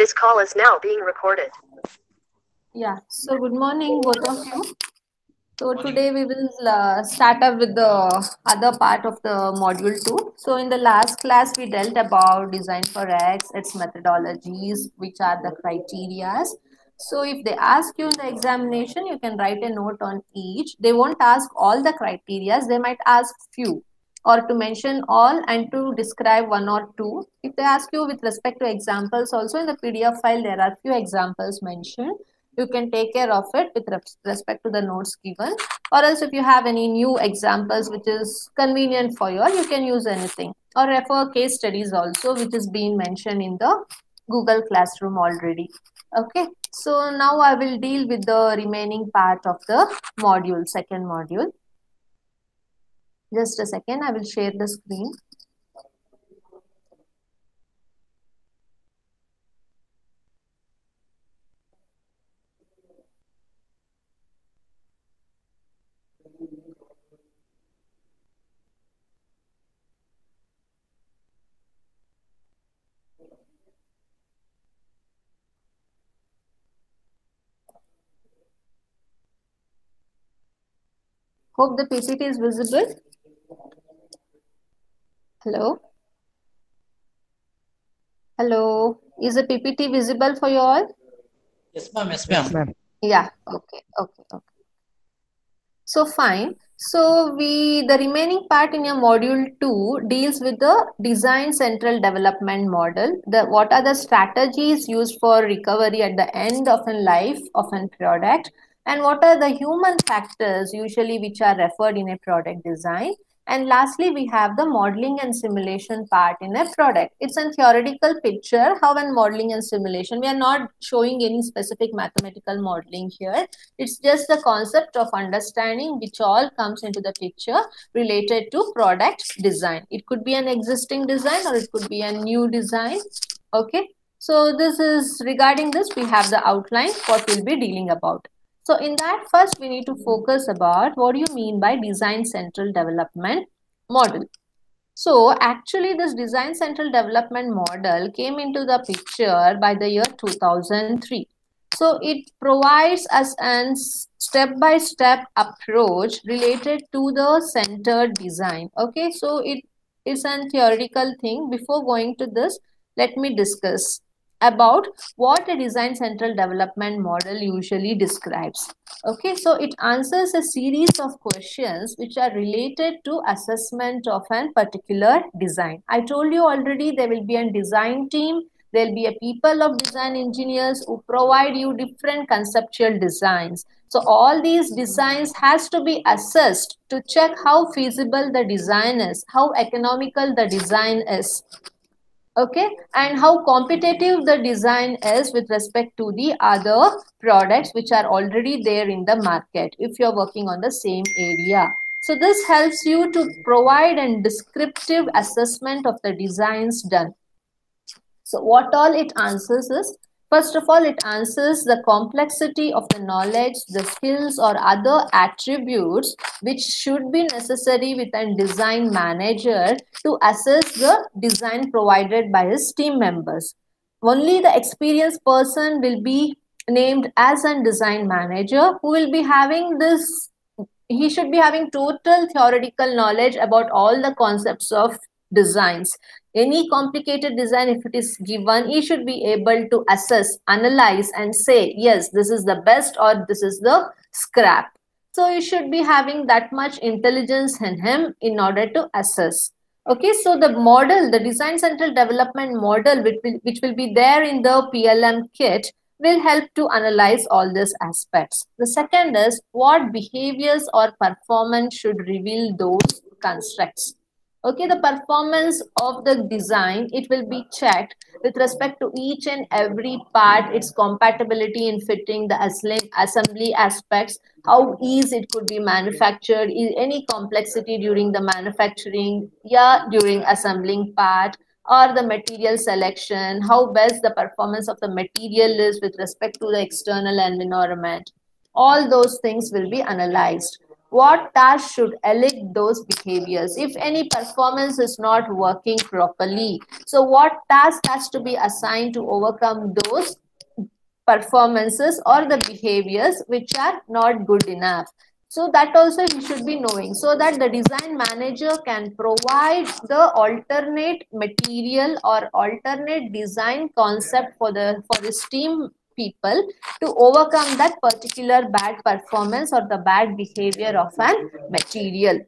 This call is now being recorded. Yeah, so good morning, both of you. So today we will start up with the other part of the module 2. So in the last class we dealt about design for X, its methodologies, which are the criterias. So if they ask you in the examination, you can write a note on each. They won't ask all the criterias, they might ask few, or to mention all and to describe one or two. If they ask you with respect to examples, also in the PDF file there are few examples mentioned. You can take care of it with respect to the notes given, or else if you have any new examples which is convenient for you can use anything, or refer case studies also, which is being mentioned in the Google Classroom already. Okay, so now I will deal with the remaining part of the module, second module. Just a second, I will share the screen. Hope the PPT is visible. Hello? Hello? Is the PPT visible for you all? Yes, ma'am. Yes, ma'am. Yeah, okay. So fine. So the remaining part in your module 2 deals with the design central development model. What are the strategies used for recovery at the end of a life of a product, and what are the human factors usually which are referred in a product design. And lastly, we have the modeling and simulation part in a product. It's a theoretical picture how in modeling and simulation. We are not showing any specific mathematical modeling here. It's just the concept of understanding which all comes into the picture related to product design. It could be an existing design or it could be a new design. Okay. So this is regarding this, we have the outline, what we'll be dealing about. So in that, first we need to focus about what do you mean by design central development model. So actually this design central development model came into the picture by the year 2003. So it provides us a step-by-step approach related to the centered design. Okay, so it is a theoretical thing. Before going to this, let me discuss about what a design central development model usually describes. Okay, so it answers a series of questions which are related to assessment of a particular design. I told you already there will be a design team, there will be a people of design engineers who provide you different conceptual designs. So all these designs has to be assessed to check how feasible the design is, how economical the design is. Okay, and how competitive the design is with respect to the other products which are already there in the market if you're working on the same area. So this helps you to provide a descriptive assessment of the designs done. So what all it answers is, first of all, it answers the complexity of the knowledge, the skills or other attributes which should be necessary with a design manager to assess the design provided by his team members. Only the experienced person will be named as a design manager who will be having this, he should be having total theoretical knowledge about all the concepts of designs. Any complicated design, if it is given, he should be able to assess, analyze and say, yes, this is the best or this is the scrap. So you should be having that much intelligence in him in order to assess. Okay, so the model, the design central development model, which will be there in the PLM kit, will help to analyze all these aspects. The second is what behaviors or performance should reveal those constructs. Okay, the performance of the design, it will be checked with respect to each and every part, its compatibility in fitting the assembly aspects, how easy it could be manufactured, any complexity during the manufacturing, during assembling part, or the material selection, how best the performance of the material is with respect to the external environment. All those things will be analyzed. what task should elicit those behaviors. If any performance is not working properly, so what task has to be assigned to overcome those performances or the behaviors which are not good enough. So that also he should be knowing, so that the design manager can provide the alternate material or alternate design concept for this team people to overcome that particular bad performance or the bad behavior of an material.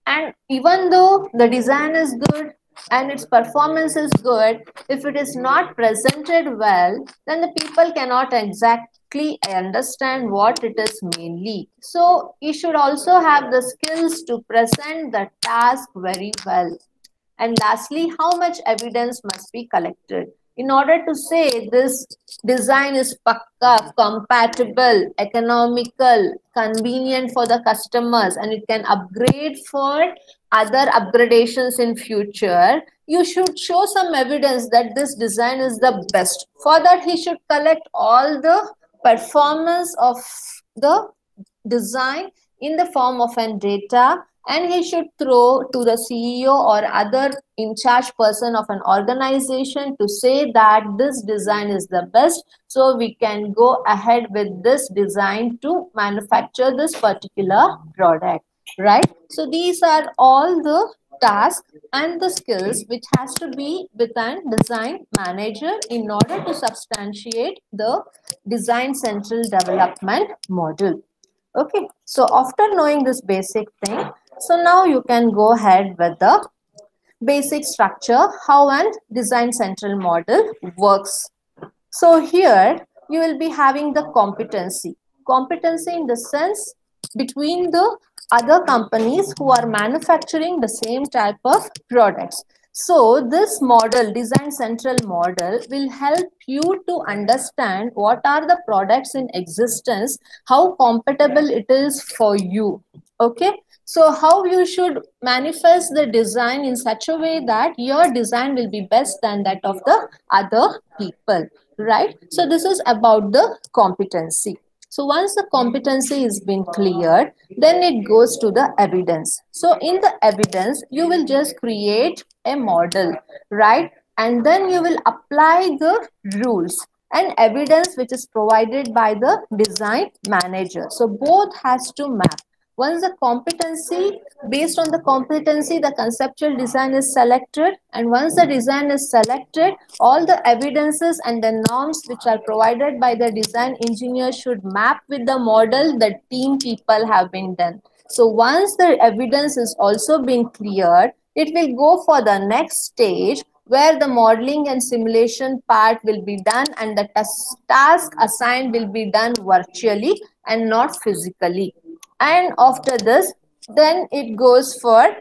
And even though the design is good and its performance is good, if it is not presented well, then the people cannot exactly understand what it is mainly. So you should also have the skills to present the task very well. And lastly, how much evidence must be collected? In order to say this design is pakka, compatible, economical, convenient for the customers, and it can upgrade for other upgradations in future, you should show some evidence that this design is the best. For that, he should collect all the performance of the design in the form of an data, and he should throw to the CEO or other in charge person of an organization to say that this design is the best, so we can go ahead with this design to manufacture this particular product, right? So these are all the tasks and the skills which has to be with an design manager in order to substantiate the design central development model. Okay, so after knowing this basic thing, so now you can go ahead with the basic structure, how an design central model works. So here you will be having the competency. Competency in the sense between the other companies who are manufacturing the same type of products. So this model, design central model, will help you to understand what are the products in existence, how compatible it is for you. Okay, so how you should manifest the design in such a way that your design will be best than that of the other people, right? So this is about the competency. So once the competency is been cleared, then it goes to the evidence. So in the evidence, you will just create a model, right? And then you will apply the rules and evidence which is provided by the design manager. So both has to map. Once the competency, based on the competency, the conceptual design is selected, and once the design is selected, all the evidences and the norms which are provided by the design engineer should map with the model that team people have been done. So once the evidence is also been cleared, it will go for the next stage where the modeling and simulation part will be done, and the task assigned will be done virtually and not physically. And after this, then it goes for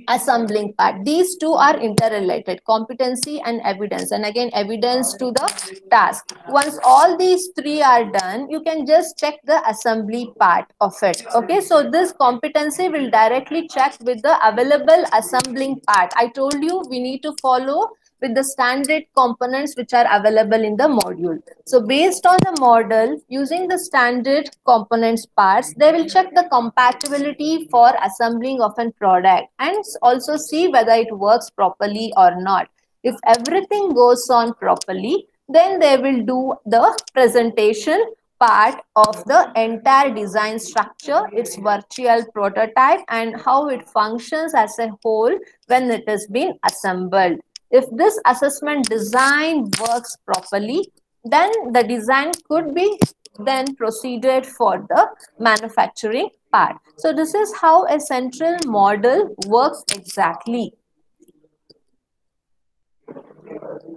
assembling part. These two are interrelated, competency and evidence, and again evidence to the task. Once all these three are done, you can just check the assembly part of it. Okay, so this competency will directly check with the available assembling part. I told you we need to follow with the standard components which are available in the module. So based on the model, using the standard components parts, they will check the compatibility for assembling of a product and also see whether it works properly or not. If everything goes on properly, then they will do the presentation part of the entire design structure, its virtual prototype, and how it functions as a whole when it has been assembled. If this assessment design works properly, then the design could be then proceeded for the manufacturing part. So this is how a central model works exactly.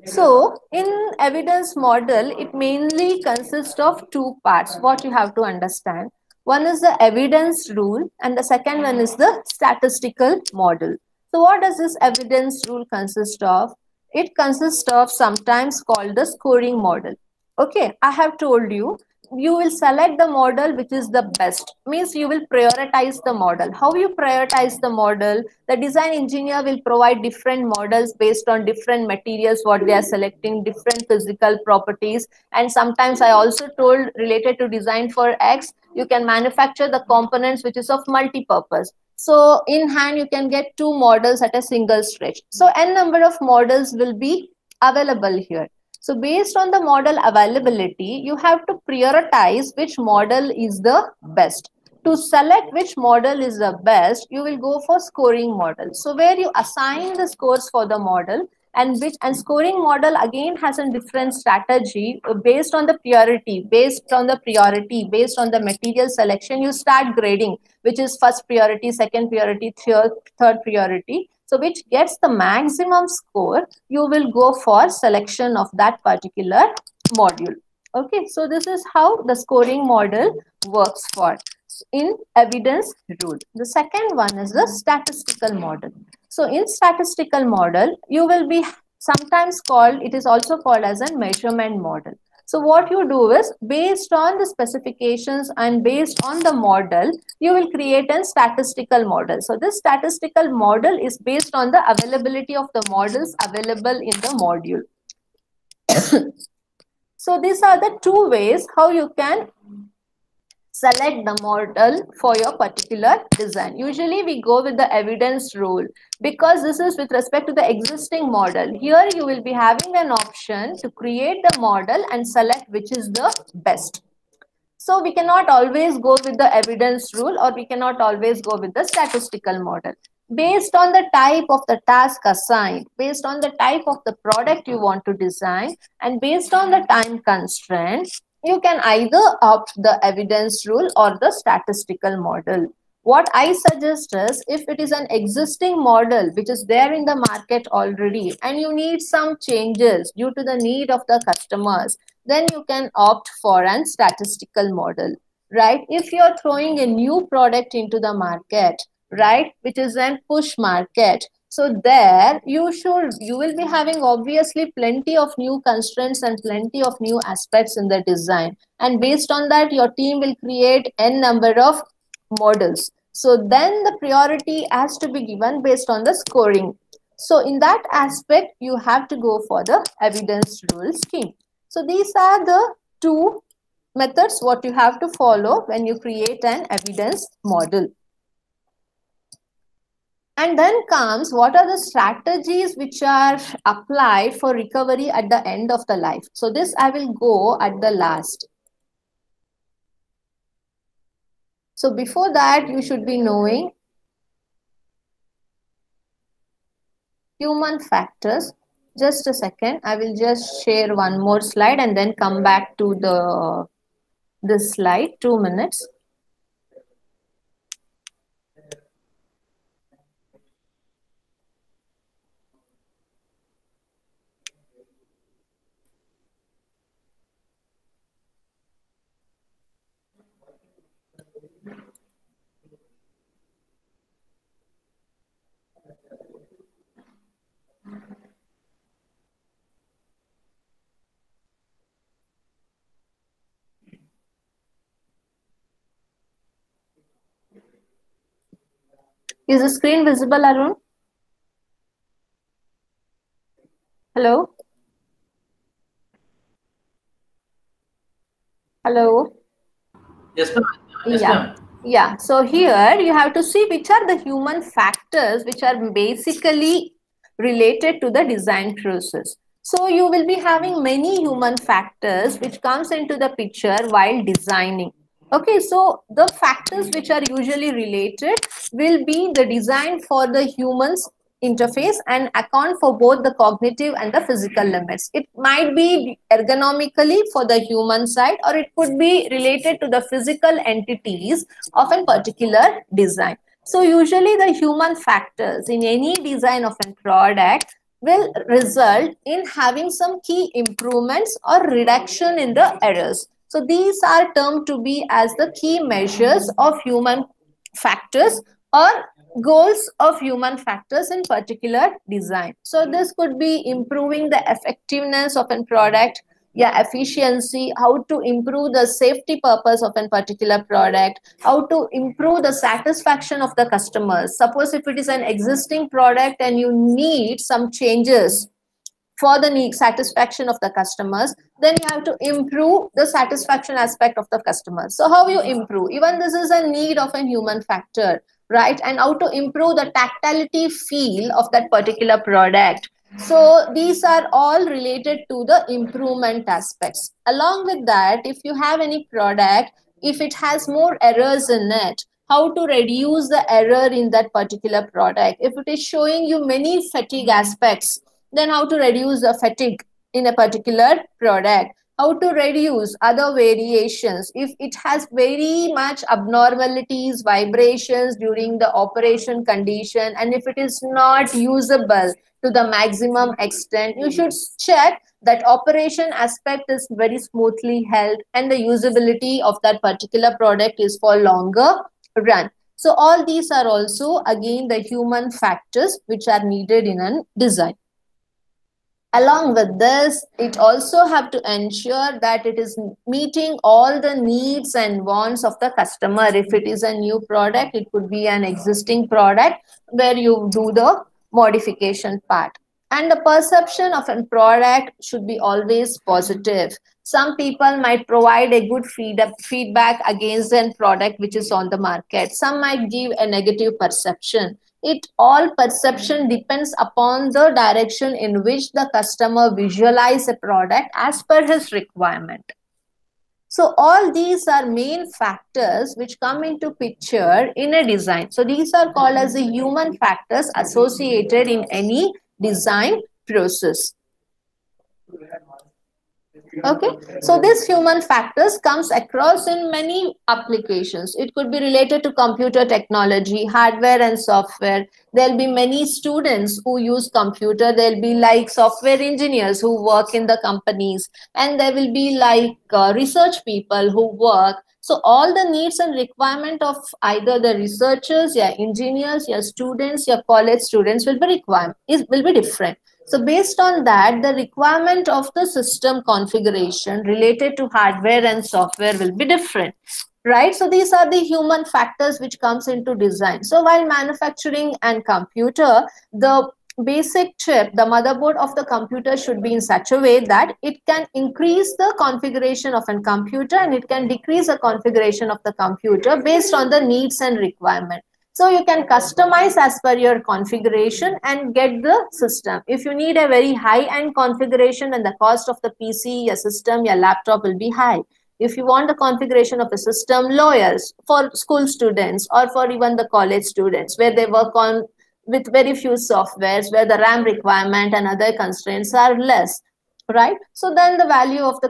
So in evidence model, it mainly consists of two parts, what you have to understand. One is the evidence rule and the second one is the statistical model. So what does this evidence rule consist of? It consists of sometimes called the scoring model. Okay, I have told you you will select the model which is the best. Means you will prioritize the model. How you prioritize the model? The design engineer will provide different models based on different materials what they are selecting, different physical properties. And sometimes I also told, related to design for X, you can manufacture the components which is of multi-purpose. So in hand you can get 2 models at a single stretch. So n number of models will be available here. So based on the model availability, you have to prioritize which model is the best. To select which model is the best, you will go for scoring model. So where you assign the scores for the model, and scoring model again has a different strategy based on the priority, based on the material selection. You start grading, which is first priority, second priority, third priority. So which gets the maximum score, you will go for selection of that particular module. Okay, so this is how the scoring model works for in evidence rule. The second one is the statistical model. So in statistical model, you will be sometimes called, it is also called as a measurement model. So what you do is, based on the specifications and based on the model, you will create a statistical model. So this statistical model is based on the availability of the models available in the module. So these are the 2 ways how you can select the model for your particular design. Usually we go with the evidence rule because this is with respect to the existing model. Here you will be having an option to create the model and select which is the best. So we cannot always go with the evidence rule, or we cannot always go with the statistical model. Based on the type of the task assigned, based on the type of the product you want to design, and based on the time constraint, you can either opt the evidence rule or the statistical model. What I suggest is, if it is an existing model which is there in the market already and you need some changes due to the need of the customers, then you can opt for an statistical model, right? If you're throwing a new product into the market, right, which is a push market, so there you will be having obviously plenty of new constraints and plenty of new aspects in the design, and based on that your team will create n number of models. So then the priority has to be given based on the scoring. So in that aspect you have to go for the evidence rule scheme. So these are the 2 methods what you have to follow when you create an evidence model. And then comes, what are the strategies which are applied for recovery at the end of the life. So this I will go at the last. So before that, you should be knowing human factors. Just a second, I will just share one more slide and then come back to this slide, 2 minutes. Is the screen visible, Arun? Hello? Hello? Yes, ma'am. Yes, Yeah. ma'am. Yeah, so here you have to see which are the human factors which are basically related to the design process. So you will be having many human factors which comes into the picture while designing. Okay, so the factors which are usually related will be the design for the humans interface and account for both the cognitive and the physical limits. It might be ergonomically for the human side, or it could be related to the physical entities of a particular design. So usually the human factors in any design of a product will result in having some key improvements or reduction in the errors. So these are termed to be as the key measures of human factors or goals of human factors in particular design. So this could be improving the effectiveness of a product, efficiency, how to improve the safety purpose of a particular product, how to improve the satisfaction of the customers. Suppose if it is an existing product and you need some changes for the need satisfaction of the customers, then you have to improve the satisfaction aspect of the customers. So how you improve? Even this is a need of a human factor, right? And how to improve the tactility feel of that particular product. So these are all related to the improvement aspects. Along with that, if you have any product, if it has more errors in it, how to reduce the error in that particular product. If it is showing you many fatigue aspects, then how to reduce the fatigue in a particular product, how to reduce other variations if it has very much abnormalities, vibrations during the operation condition, and if it is not usable to the maximum extent, you should check that operation aspect is very smoothly held and the usability of that particular product is for longer run. So all these are also again the human factors which are needed in a design. Along with this, it also have to ensure that it is meeting all the needs and wants of the customer. If it is a new product, it could be an existing product where you do the modification part. And the perception of a product should be always positive. Some people might provide a good feedback against a product which is on the market. Some might give a negative perception. It all perception depends upon the direction in which the customer visualize a product as per his requirement. So all these are main factors which come into picture in a design. So these are called as the human factors associated in any design process. Okay, so this human factors comes across in many applications. It could be related to computer technology, hardware and software. There'll be many students who use computer. There'll be like software engineers who work in the companies, and there will be like research people who work. So all the needs and requirement of either the researchers, your engineers, your students, your college students will be different. So based on that, the requirement of the system configuration related to hardware and software will be different, right? So these are the human factors which comes into design. So while manufacturing and computer, the basic chip, the motherboard of the computer should be in such a way that it can increase the configuration of a computer and it can decrease the configuration of the computer based on the needs and requirement. So you can customize as per your configuration and get the system. If you need a very high-end configuration and the cost of the PC, your system, your laptop will be high. If you want the configuration of a system lower for school students or for even the college students where they work on with very few softwares where the RAM requirement and other constraints are less, right? So then the value of the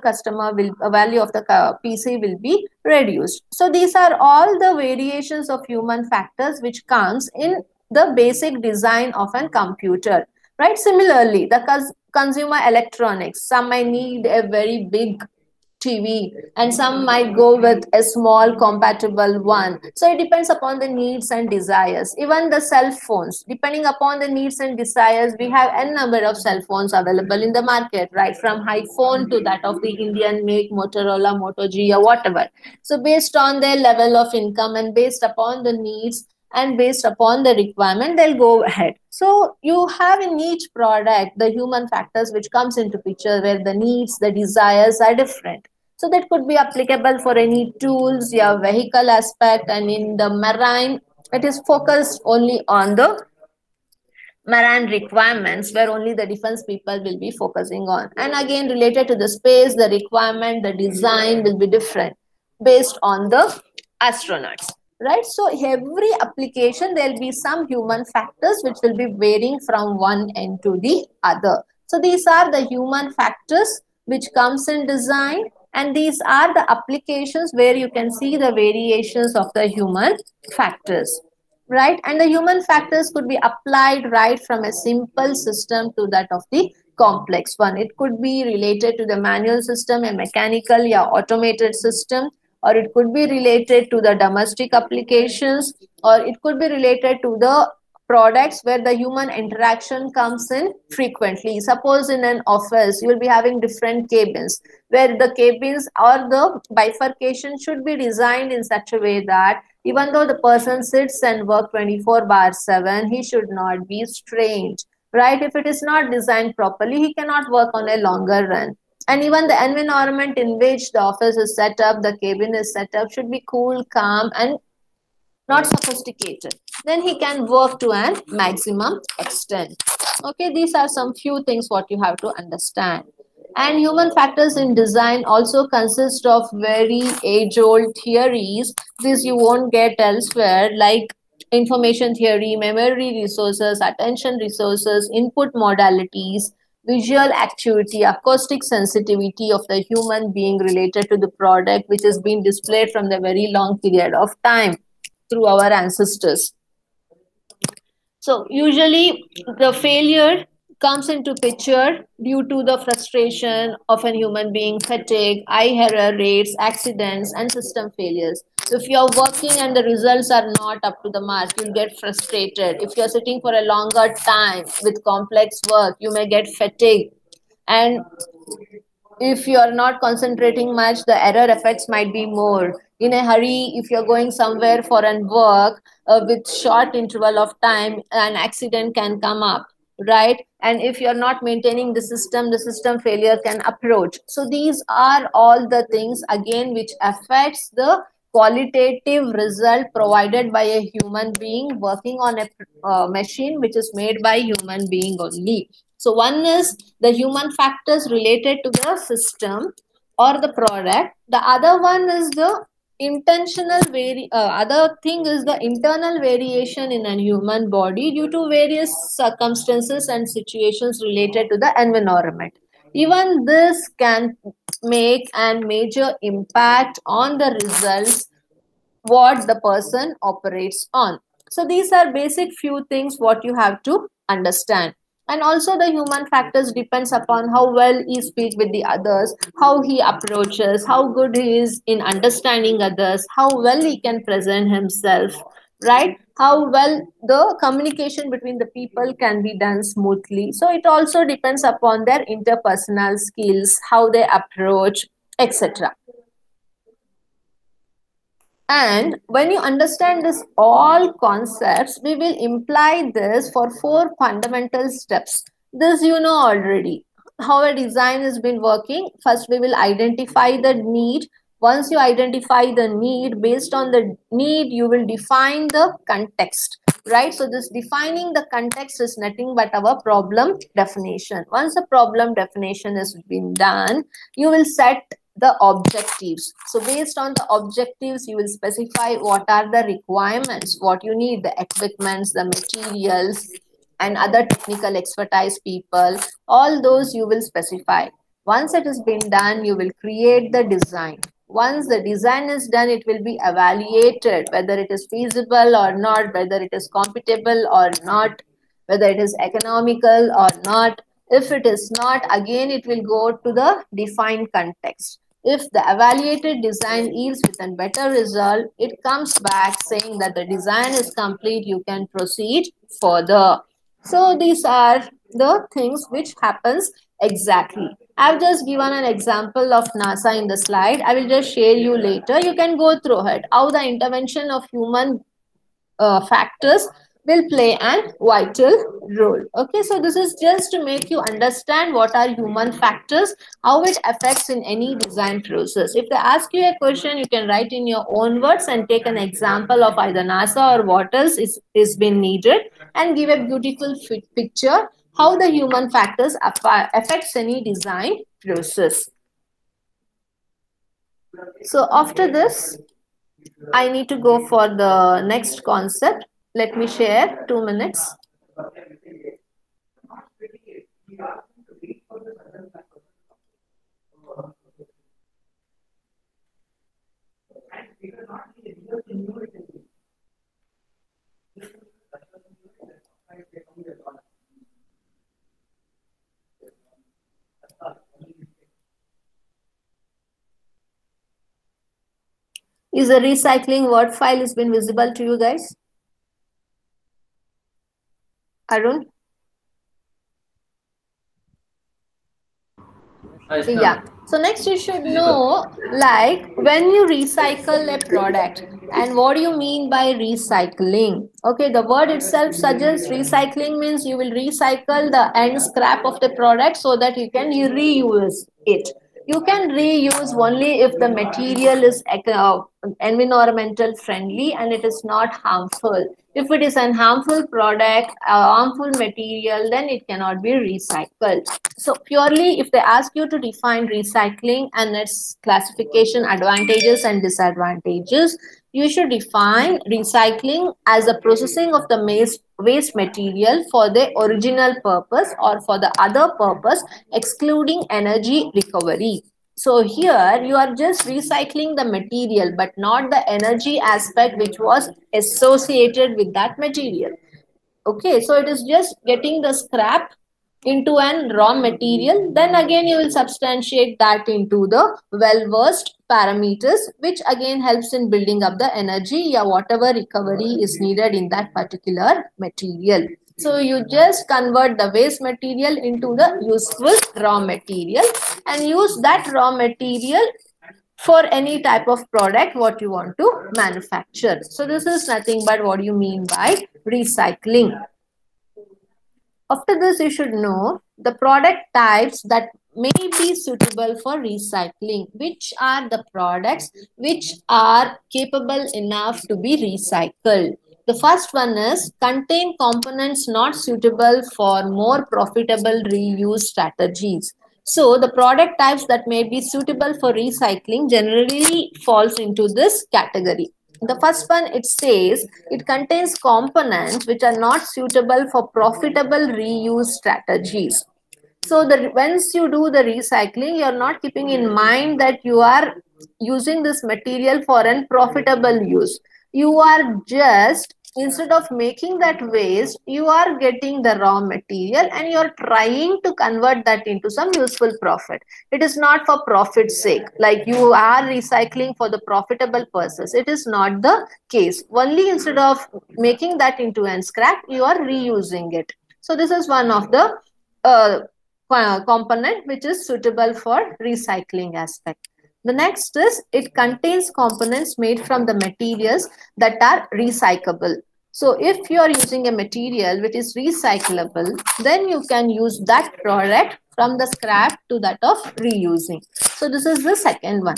value of the PC will be reduced. So these are all the variations of human factors which comes in the basic design of a computer, right? Similarly, the consumer electronics, some might need a very big TV and some might go with a small compatible one. So it depends upon the needs and desires. Even the cell phones, depending upon the needs and desires, we have n number of cell phones available in the market, right? From iPhone to that of the Indian make, Motorola, Moto G or whatever. So based on their level of income and based upon the needs and based upon the requirement, they'll go ahead. So you have in each product the human factors which comes into picture where the needs, the desires are different. So that could be applicable for any tools, your vehicle aspect, and in the marine, it is focused only on the marine requirements where only the defense people will be focusing on. And again, related to the space, the requirement, the design will be different based on the astronauts. Right, so every application there will be some human factors which will be varying from one end to the other. So these are the human factors which comes in design, and these are the applications where you can see the variations of the human factors, right? And the human factors could be applied right from a simple system to that of the complex one. It could be related to the manual system, a mechanical or automated system, or it could be related to the domestic applications, or it could be related to the products where the human interaction comes in frequently. Suppose in an office, you will be having different cabins, where the cabins or the bifurcation should be designed in such a way that even though the person sits and work 24/7, he should not be strained, right? If it is not designed properly, he cannot work on a longer run. And even the environment in which the office is set up, the cabin is set up, should be cool, calm, and not sophisticated. Then he can work to an maximum extent. Okay, these are some few things what you have to understand. And human factors in design also consist of very age-old theories. This you won't get elsewhere, like information theory, memory resources, attention resources, input modalities, visual acuity, acoustic sensitivity of the human being related to the product, which is being displayed from the very long period of time through our ancestors. So usually the failure comes into picture due to the frustration of a human being, fatigue, high error rates, accidents, and system failures. So if you're working and the results are not up to the mark, you'll get frustrated. If you're sitting for a longer time with complex work, you may get fatigued. And if you are not concentrating much, the error effects might be more. In a hurry, if you're going somewhere for an work with short interval of time, an accident can come up, right? And if you're not maintaining the system failure can approach. So these are all the things again which affects the qualitative result provided by a human being working on a machine which is made by human being only. So one is the human factors related to the system or the product. The other one is the other thing is the internal variation in a human body due to various circumstances and situations related to the environment. Even this can make a major impact on the results what the person operates on. So these are basic few things what you have to understand. And also the human factors depends upon how well he speaks with the others, how he approaches, how good he is in understanding others, how well he can present himself, right? How well the communication between the people can be done smoothly. So it also depends upon their interpersonal skills, how they approach, etc. And when you understand this all concepts, we will imply this for 4 fundamental steps. This you know already. How a design has been working. First, we will identify the need. Once you identify the need, based on the need, you will define the context, right? So this defining the context is nothing but our problem definition. Once the problem definition has been done, you will set the objectives. So based on the objectives, you will specify what are the requirements, what you need, the equipments, the materials, and other technical expertise people. All those you will specify. Once it has been done, you will create the design. Once the design is done, it will be evaluated whether it is feasible or not, whether it is compatible or not, whether it is economical or not. If it is not, again it will go to the defined context. If the evaluated design yields with a better result, it comes back saying that the design is complete, you can proceed further. So these are the things which happens exactly. I've just given an example of NASA in the slide. I will just share you later. You can go through it. How the intervention of human factors will play a vital role. Okay, so this is just to make you understand what are human factors, how it affects in any design process. If they ask you a question, you can write in your own words and take an example of either NASA or what else is been needed and give a beautiful picture how the human factors affects any design process. So after this, I need to go for the next concept. Let me share 2 minutes. Is the recycling Word file has been visible to you guys? Arun? Yes, Yeah. ma'am. So next you should Visible. know, like, when you recycle a product and what do you mean by recycling? Okay, the word itself suggests recycling means you will recycle the end scrap of the product so that you can reuse it. You can reuse only if the material is environmental friendly and it is not harmful. If it is an harmful product, a harmful material, then it cannot be recycled. So purely if they ask you to define recycling and its classification, advantages and disadvantages, you should define recycling as the processing of the waste material for the original purpose or for the other purpose, excluding energy recovery. So here you are just recycling the material but not the energy aspect which was associated with that material. Okay, so it is just getting the scrap into an raw material. Then again you will substantiate that into the well-versed parameters, which again helps in building up the energy or whatever recovery is needed in that particular material. So you just convert the waste material into the useful raw material and use that raw material for any type of product what you want to manufacture. So this is nothing but what you mean by recycling. After this, you should know the product types that may be suitable for recycling. Which are the products which are capable enough to be recycled? The first one is contain components not suitable for more profitable reuse strategies. So the product types that may be suitable for recycling generally falls into this category. The first one, it says it contains components which are not suitable for profitable reuse strategies. So once you do the recycling, you're not keeping in mind that you are using this material for an profitable use. You are just, instead of making that waste, you are getting the raw material and you're trying to convert that into some useful profit. It is not for profit's sake, like you are recycling for the profitable purpose. It is not the case. Only instead of making that into an scrap, you are reusing it. So this is one of the component which is suitable for recycling aspect. The next is it contains components made from the materials that are recyclable. So if you are using a material which is recyclable, then you can use that product from the scrap to that of reusing. So this is the second one.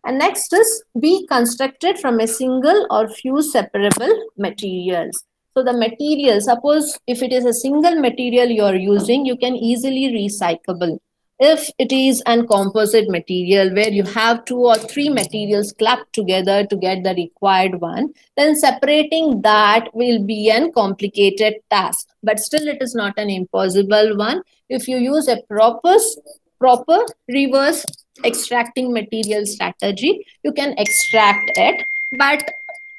And next is be constructed from a single or few separable materials. So the material, suppose if it is a single material you are using, you can easily recyclable. If it is an composite material where you have 2 or 3 materials clapped together to get the required one, then separating that will be a complicated task. But still it is not an impossible one. If you use a proper reverse extracting material strategy, you can extract it, but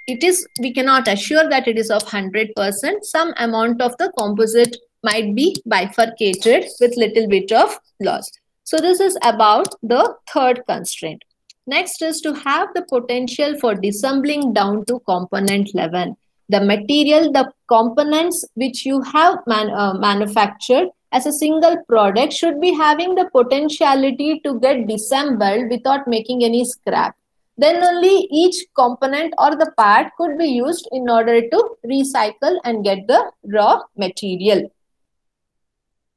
it is, we cannot assure that it is of 100%. Some amount of the composite might be bifurcated with little bit of loss. So this is about the third constraint. Next is to have the potential for disassembling down to component level. The material, the components which you have manufactured as a single product should be having the potentiality to get disassembled without making any scrap. Then only each component or the part could be used in order to recycle and get the raw material.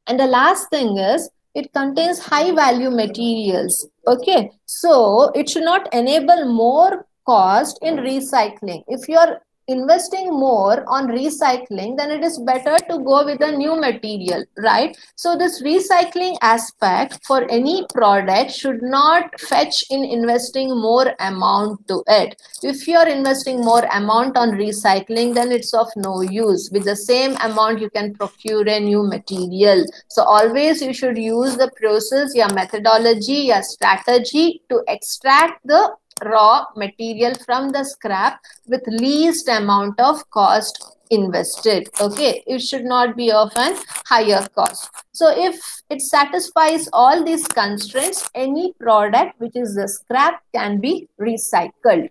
And the last thing is it contains high value materials. Okay, so it should not enable more cost in recycling. If you are investing more on recycling, then it is better to go with a new material, right? So this recycling aspect for any product should not fetch in investing more amount to it. If you are investing more amount on recycling, then it's of no use. With the same amount you can procure a new material. So always you should use the process, your methodology, your strategy to extract the raw material from the scrap with least amount of cost invested. Okay, it should not be of an higher cost. So if it satisfies all these constraints, any product which is the scrap can be recycled.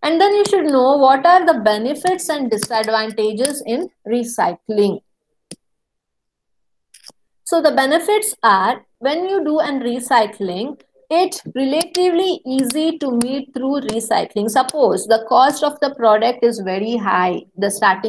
And then you should know what are the benefits and disadvantages in recycling. So the benefits are, when you do an recycling, it's relatively easy to meet through recycling. Suppose the cost of the product is very high, the start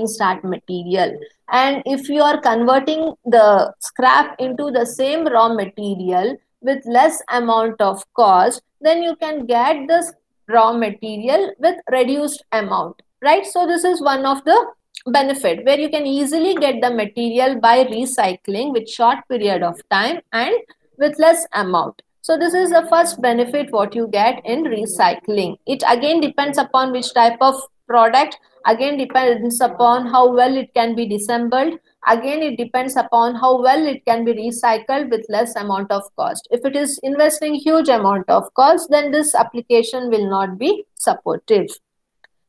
material, and if you are converting the scrap into the same raw material with less amount of cost, then you can get this raw material with reduced amount, right? So this is one of the benefit, where you can easily get the material by recycling with short period of time and with less amount. So this is the first benefit what you get in recycling. It again depends upon which type of product, again depends upon how well it can be disassembled, again it depends upon how well it can be recycled with less amount of cost. If it is investing huge amount of cost, then this application will not be supportive.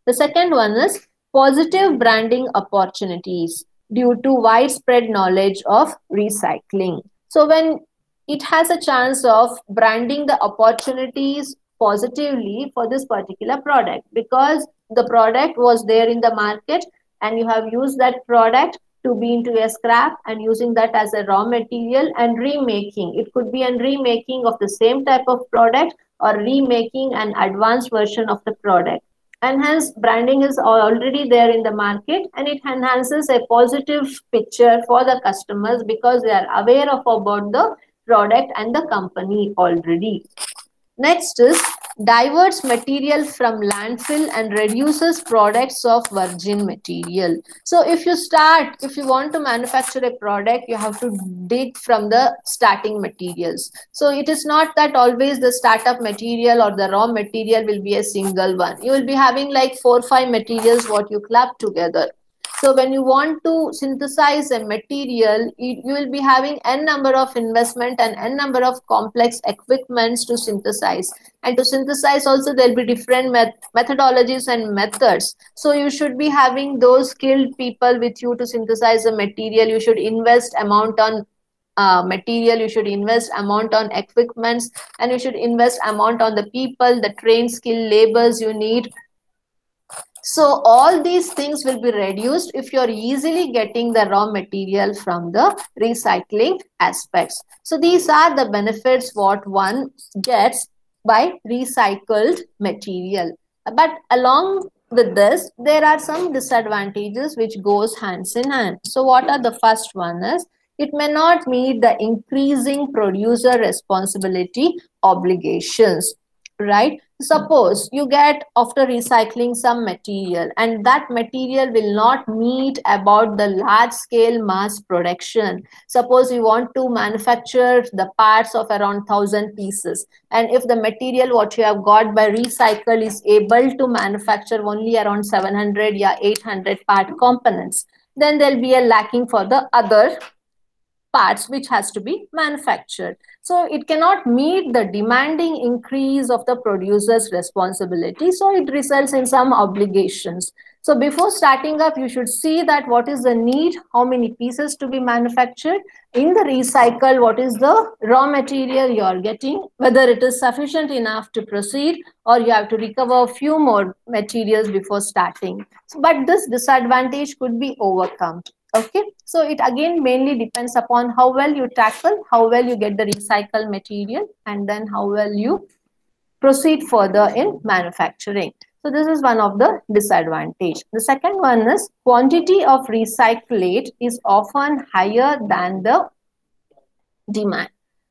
The second one is positive branding opportunities due to widespread knowledge of recycling. So when it has a chance of branding the opportunities positively for this particular product, because the product was there in the market and you have used that product to be into a scrap and using that as a raw material and remaking. It could be a remaking of the same type of product or remaking an advanced version of the product. And hence branding is already there in the market, and it enhances a positive picture for the customers because they are aware of about the product and the company already. Next is diverts material from landfill and reduces products of virgin material. So if you want to manufacture a product, you have to dig from the starting materials. So it is not that always the startup material or the raw material will be a single one. You will be having like 4 or 5 materials what you club together. So when you want to synthesize a material, you will be having n number of investment and n number of complex equipments to synthesize. And to synthesize also there will be different methodologies and methods. So you should be having those skilled people with you to synthesize a material. You should invest amount on material, you should invest amount on equipments, and you should invest amount on the people, the trained skill labors you need. So all these things will be reduced if you're easily getting the raw material from the recycling aspects. So these are the benefits what one gets by recycled material. But along with this, there are some disadvantages which goes hands in hand. So what are the first one is, it may not meet the increasing producer responsibility obligations, right? Suppose you get after recycling some material and that material will not meet about the large scale mass production. Suppose you want to manufacture the parts of around 1,000 pieces, and if the material what you have got by recycle is able to manufacture only around 700 or 800 part components, then there will be a lacking for the other parts which has to be manufactured. So it cannot meet the demanding increase of the producer's responsibility. So it results in some obligations. So before starting up, you should see that what is the need, how many pieces to be manufactured. In the recycle, what is the raw material you are getting, whether it is sufficient enough to proceed or you have to recover a few more materials before starting. So, but this disadvantage could be overcome. Okay, so it again mainly depends upon how well you tackle, how well you get the recycled material, and then how well you proceed further in manufacturing. So this is one of the disadvantage. The second one is quantity of recyclate is often higher than the demand.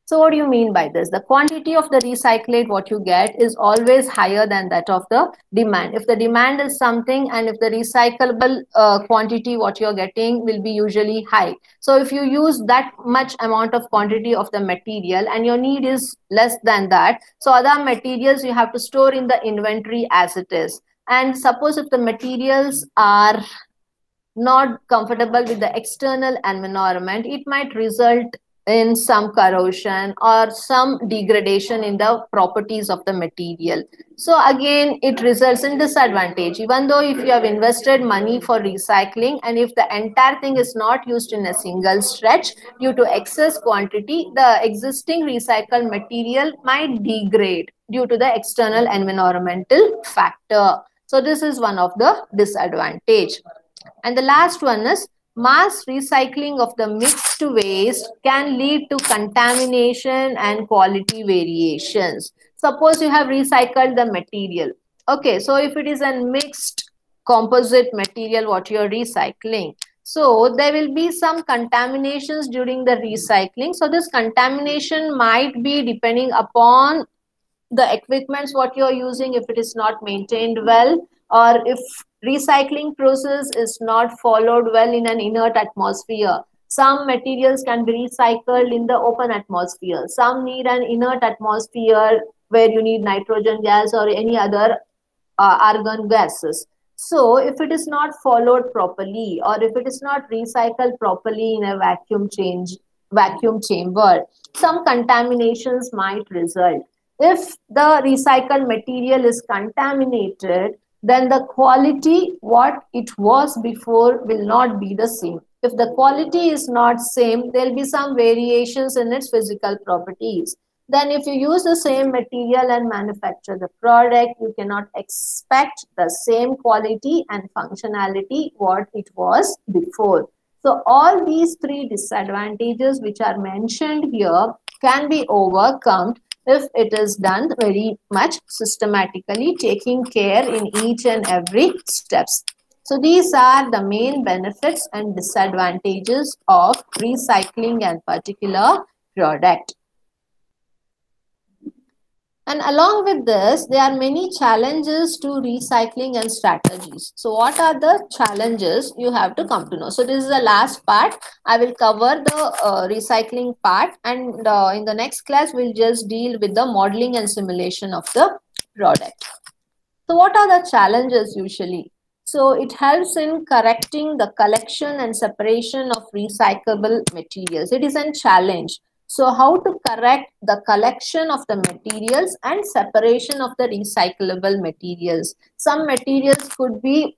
So what do you mean by this? The quantity of the recyclate what you get is always higher than that of the demand. If the demand is something and if the recyclable quantity what you're getting will be usually high. So if you use that much amount of quantity of the material and your need is less than that, so other materials you have to store in the inventory as it is. And suppose if the materials are not comfortable with the external environment, it might result in some corrosion or some degradation in the properties of the material. So again, it results in disadvantage. Even though if you have invested money for recycling and if the entire thing is not used in a single stretch due to excess quantity, the existing recycled material might degrade due to the external environmental factor. So this is one of the disadvantage. And the last one is mass recycling of the mixed waste can lead to contamination and quality variations. Suppose you have recycled the material. Okay, so if it is a mixed composite material what you are recycling, so there will be some contaminations during the recycling. So this contamination might be depending upon the equipments what you're using, if it is not maintained well, or if recycling process is not followed well in an inert atmosphere. Some materials can be recycled in the open atmosphere, some need an inert atmosphere where you need nitrogen gas or any other argon gases. So if it is not followed properly, or if it is not recycled properly in a vacuum chamber, some contaminations might result. If the recycled material is contaminated, then the quality what it was before will not be the same. If the quality is not same, there will be some variations in its physical properties. Then if you use the same material and manufacture the product, you cannot expect the same quality and functionality what it was before. So all these three disadvantages which are mentioned here can be overcome if it is done very much systematically, taking care in each and every steps. So these are the main benefits and disadvantages of recycling a particular product. And along with this, there are many challenges to recycling and strategies. So what are the challenges you have to come to know? So this is the last part. I will cover the recycling part, and in the next class, we'll just deal with the modeling and simulation of the product. So what are the challenges usually? So it helps in correcting the collection and separation of recyclable materials. It is a challenge. So how to correct the collection of the materials and separation of the recyclable materials. Some materials could be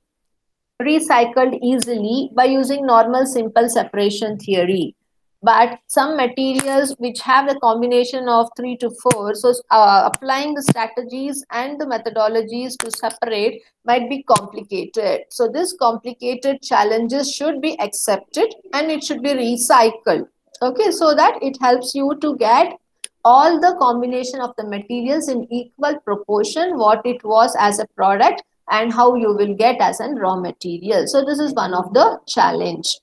recycled easily by using normal simple separation theory. But some materials which have the combination of 3 to 4, so applying the strategies and the methodologies to separate might be complicated. So this complicated challenges should be accepted and it should be recycled. Okay, so that it helps you to get all the combination of the materials in equal proportion what it was as a product and how you will get as a raw material. So this is one of the challenge.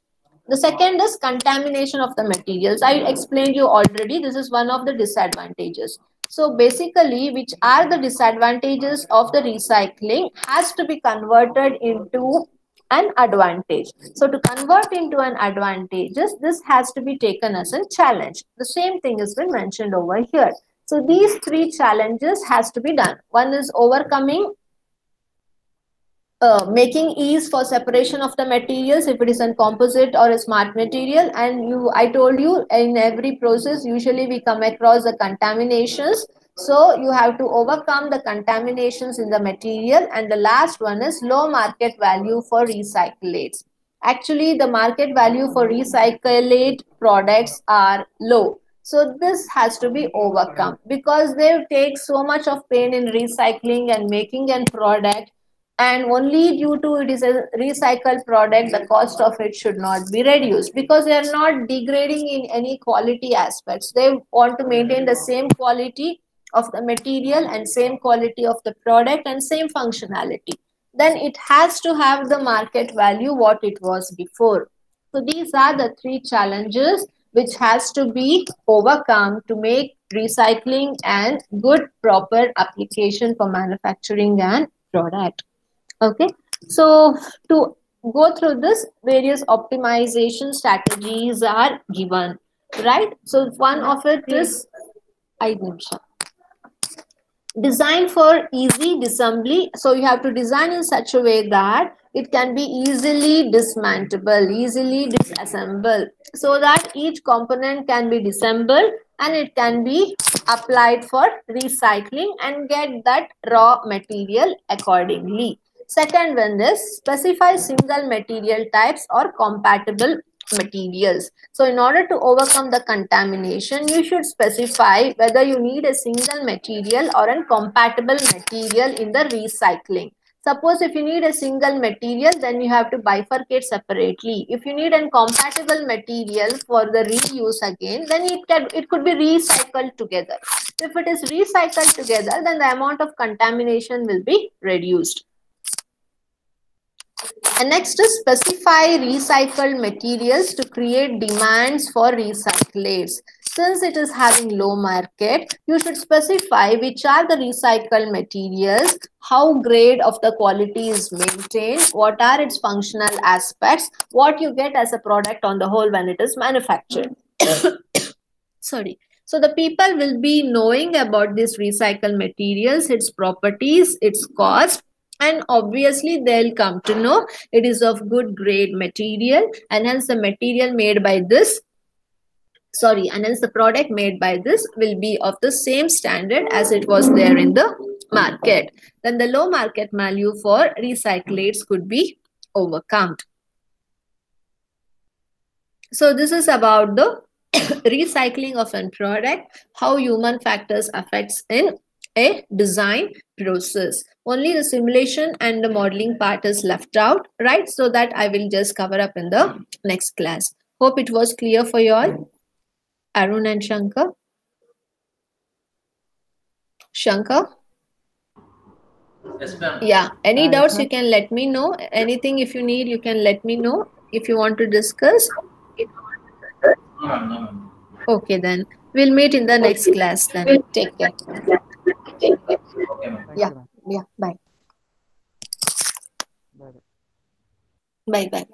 The second is contamination of the materials. I explained you already. This is one of the disadvantages. So basically, which are the disadvantages of the recycling has to be converted into an advantage. So to convert into an advantage, this has to be taken as a challenge. The same thing has been mentioned over here. So these three challenges has to be done. One is overcoming making ease for separation of the materials if it is a composite or a smart material. And I told you in every process usually we come across the contaminations. So you have to overcome the contaminations in the material. And the last one is low market value for recyclates. Actually, the market value for recyclate products are low. So this has to be overcome because they take so much of pain in recycling and making a product. And only due to it is a recycled product, the cost of it should not be reduced because they are not degrading in any quality aspects. They want to maintain the same quality of the material and same quality of the product and same functionality. Then it has to have the market value what it was before. So these are the three challenges which has to be overcome to make recycling and good proper application for manufacturing and product. Okay, so to go through this, various optimization strategies are given, right? So one of it is design for easy disassembly. So you have to design in such a way that it can be easily dismantleable, easily disassembled, so that each component can be disassembled and it can be applied for recycling and get that raw material accordingly. Second one is specify single material types or compatible materials. So in order to overcome the contamination, you should specify whether you need a single material or a compatible material in the recycling. Suppose if you need a single material, then you have to bifurcate separately. If you need a compatible material for the reuse again, then it could be recycled together. If it is recycled together, then the amount of contamination will be reduced. And next is specify recycled materials to create demands for recyclates. Since it is having low market, you should specify which are the recycled materials, how grade of the quality is maintained, what are its functional aspects, what you get as a product on the whole when it is manufactured. Sorry. So the people will be knowing about these recycled materials, its properties, its cost, and obviously they'll come to know it is of good grade material, and hence the material made by this, and hence the product made by this will be of the same standard as it was there in the market. Then the low market value for recyclates could be overcome. So this is about the recycling of a product, how human factors affects in a design process. Only the simulation and the modeling part is left out, right? So that I will just cover up in the next class. Hope it was clear for you all. Arun and Shankar. Shankar? Yes, ma'am. Yeah. Any doubts you can let me know. Anything if you need, you can let me know if you want to discuss. No, ma'am. No, ma'am. Okay, then we'll meet in the next class then. Take care. Okay, ma'am. Yeah. Yeah. Bye. Bye. Bye. Bye.